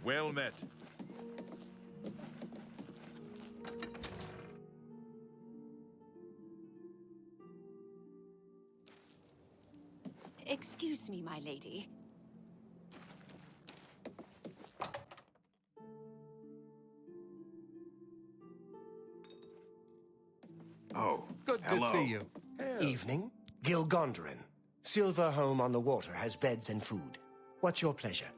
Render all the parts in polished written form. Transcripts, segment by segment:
Well met. Excuse me, my lady. Oh, Good hello. to see you. Evening. Gilgondrin. Silver Home on the water has beds and food. What's your pleasure?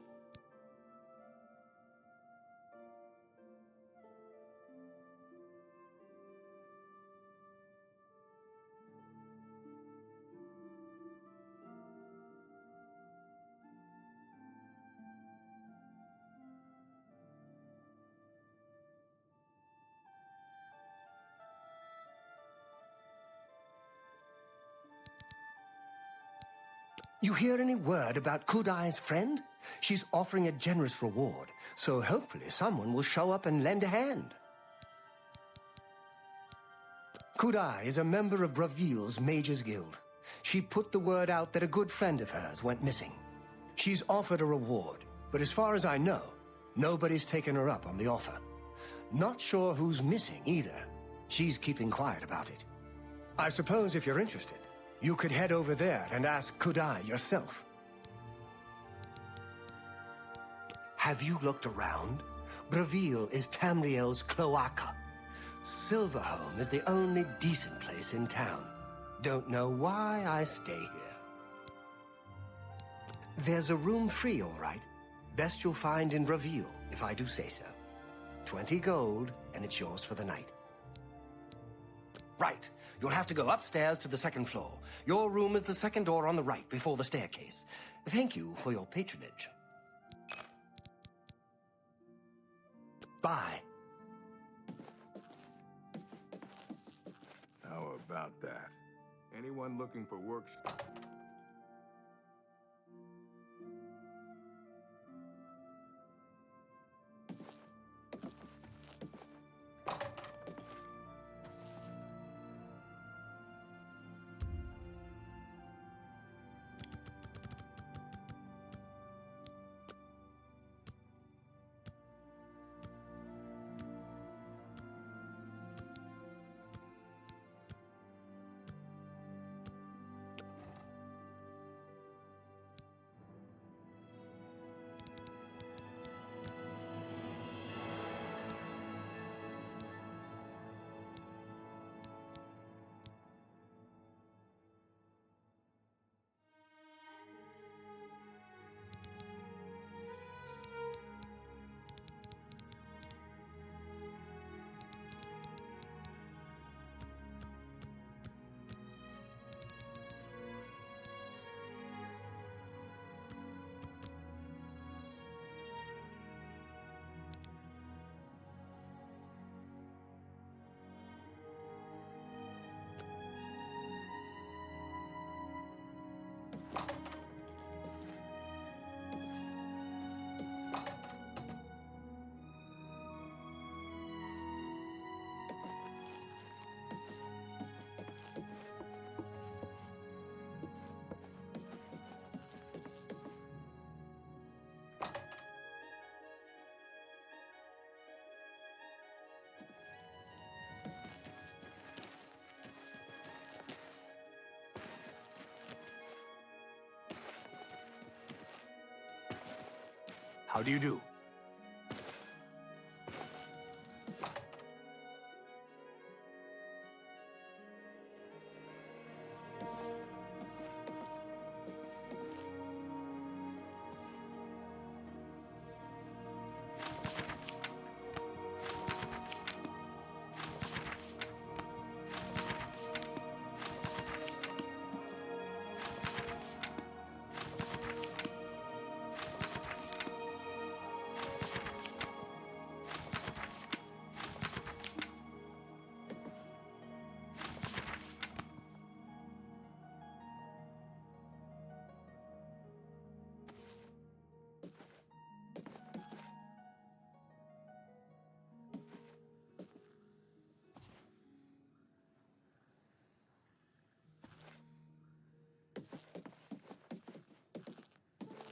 You hear any word about Kudai's friend? She's offering a generous reward, so hopefully someone will show up and lend a hand. Kudai is a member of Bravil's Mages Guild. She put the word out that a good friend of hers went missing. She's offered a reward, but as far as I know, nobody's taken her up on the offer. Not sure who's missing either. She's keeping quiet about it. I suppose if you're interested, you could head over there and ask Kudai yourself. Have you looked around? Bravil is Tamriel's cloaca. Silverhome is the only decent place in town. Don't know why I stay here. There's a room free, all right. Best you'll find in Bravil, if I do say so. 20 gold, and it's yours for the night. Right. You'll have to go upstairs to the second floor. Your room is the second door on the right before the staircase. Thank you for your patronage. Bye. How about that? Anyone looking for work? How do you do?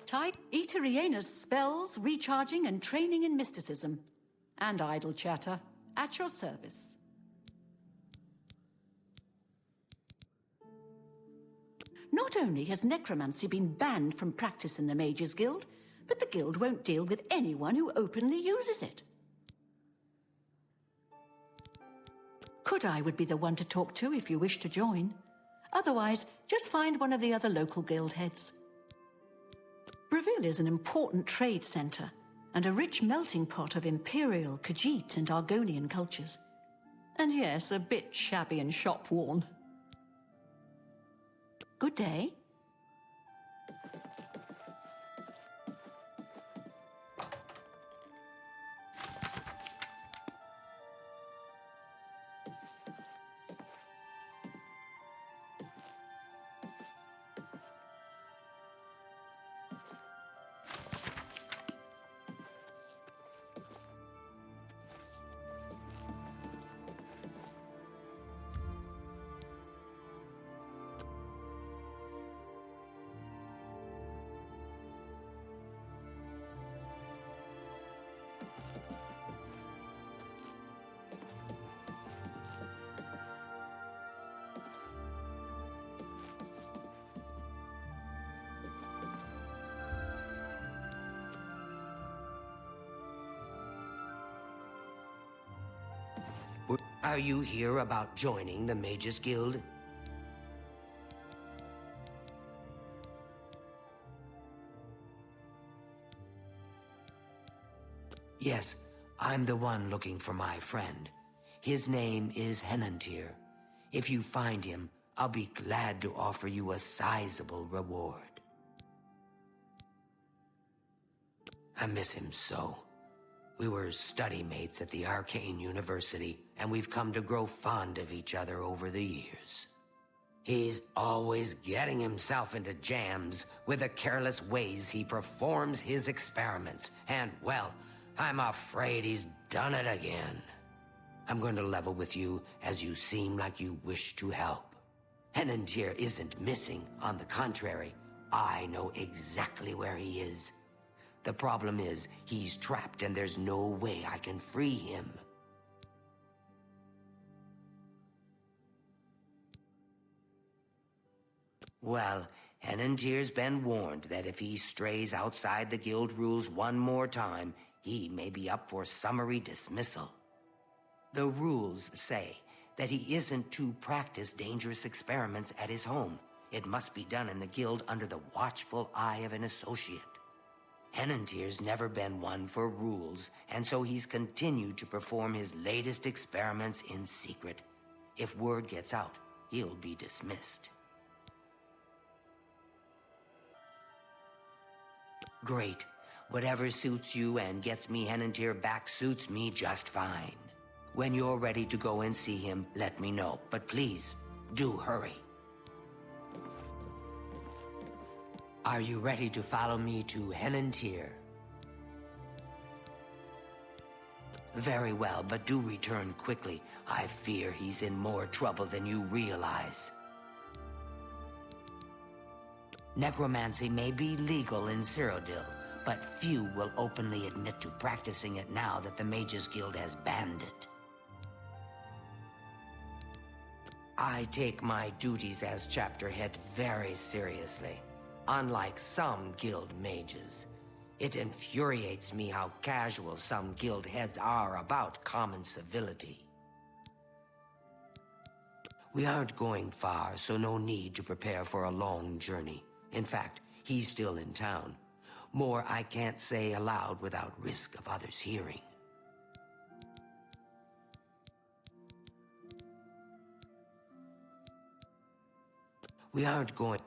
Tide Eteriena's spells, recharging and training in mysticism. And idle chatter. At your service. Not only has necromancy been banned from practice in the Mages Guild, but the guild won't deal with anyone who openly uses it. Kudai would be the one to talk to if you wish to join. Otherwise, just find one of the other local guild heads. Breville is an important trade center and a rich melting pot of Imperial, Khajiit, and Argonian cultures. And yes, a bit shabby and shop-worn. Good day. Are you here about joining the Mages Guild? Yes, I'm the one looking for my friend. His name is Henantir. If you find him, I'll be glad to offer you a sizable reward. I miss him so. We were study mates at the Arcane University, and we've come to grow fond of each other over the years. He's always getting himself into jams with the careless ways he performs his experiments, and, well, I'm afraid he's done it again. I'm going to level with you, as you seem like you wish to help. Henantir isn't missing. On the contrary, I know exactly where he is. The problem is, he's trapped and there's no way I can free him. Well, Henantir's been warned that if he strays outside the guild rules one more time, he may be up for summary dismissal. The rules say that he isn't to practice dangerous experiments at his home. It must be done in the guild under the watchful eye of an associate. Henantir's never been one for rules, and so he's continued to perform his latest experiments in secret. If word gets out, he'll be dismissed. Great. Whatever suits you and gets me Henantir back suits me just fine. When you're ready to go and see him, let me know. But please, do hurry. Are you ready to follow me to Henantir? Very well, but do return quickly. I fear he's in more trouble than you realize. Necromancy may be legal in Cyrodiil, but few will openly admit to practicing it now that the Mages Guild has banned it. I take my duties as chapter head very seriously. Unlike some guild mages, it infuriates me how casual some guild heads are about common civility. We aren't going far, so no need to prepare for a long journey. In fact, he's still in town. More I can't say aloud without risk of others hearing. We aren't going...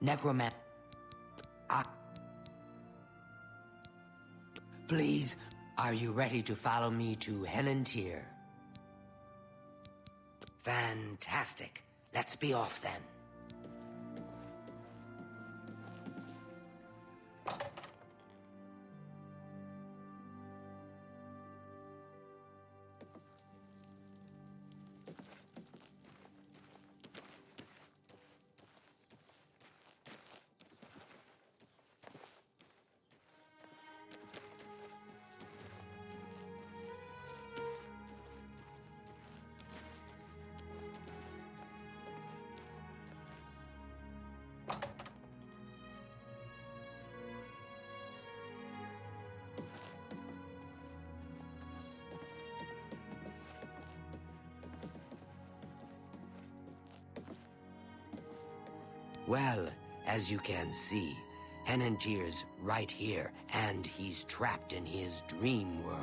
Necroman... Please, are you ready to follow me to Henantir? Fantastic. Let's be off then. Well, as you can see, Henentier's right here, and he's trapped in his dream world.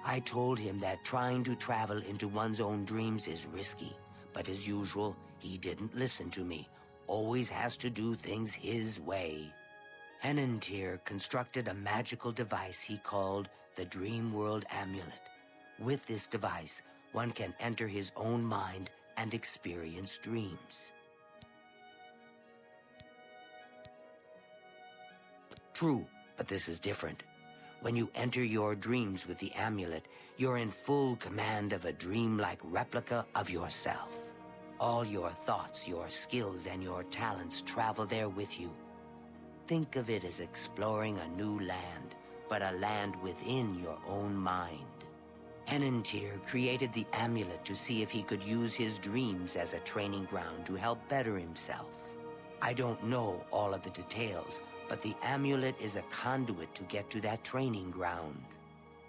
I told him that trying to travel into one's own dreams is risky, but as usual, he didn't listen to me. Always has to do things his way. Henentier constructed a magical device he called the Dream World Amulet. With this device, one can enter his own mind and experience dreams. True, but this is different. When you enter your dreams with the amulet, you're in full command of a dreamlike replica of yourself. All your thoughts, your skills, and your talents travel there with you. Think of it as exploring a new land, but a land within your own mind. Henentier created the amulet to see if he could use his dreams as a training ground to help better himself. I don't know all of the details, but the amulet is a conduit to get to that training ground.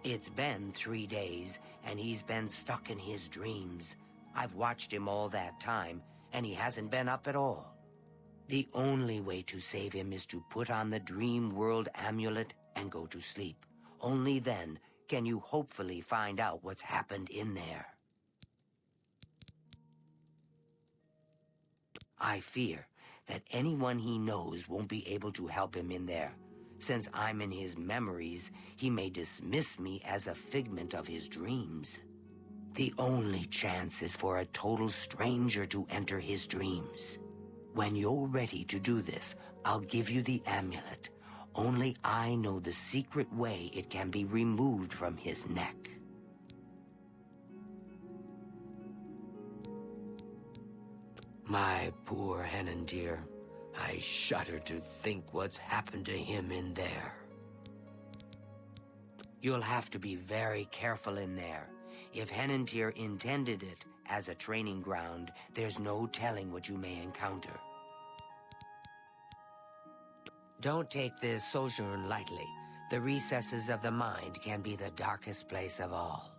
It's been 3 days, and he's been stuck in his dreams. I've watched him all that time, and he hasn't been up at all. The only way to save him is to put on the Dream World Amulet and go to sleep. Only then can you hopefully find out what's happened in there. I fear that anyone he knows won't be able to help him in there. Since I'm in his memories, he may dismiss me as a figment of his dreams. The only chance is for a total stranger to enter his dreams. When you're ready to do this, I'll give you the amulet. Only I know the secret way it can be removed from his neck. My poor Henentier. I shudder to think what's happened to him in there. You'll have to be very careful in there. If Henentier intended it as a training ground, there's no telling what you may encounter. Don't take this sojourn lightly. The recesses of the mind can be the darkest place of all.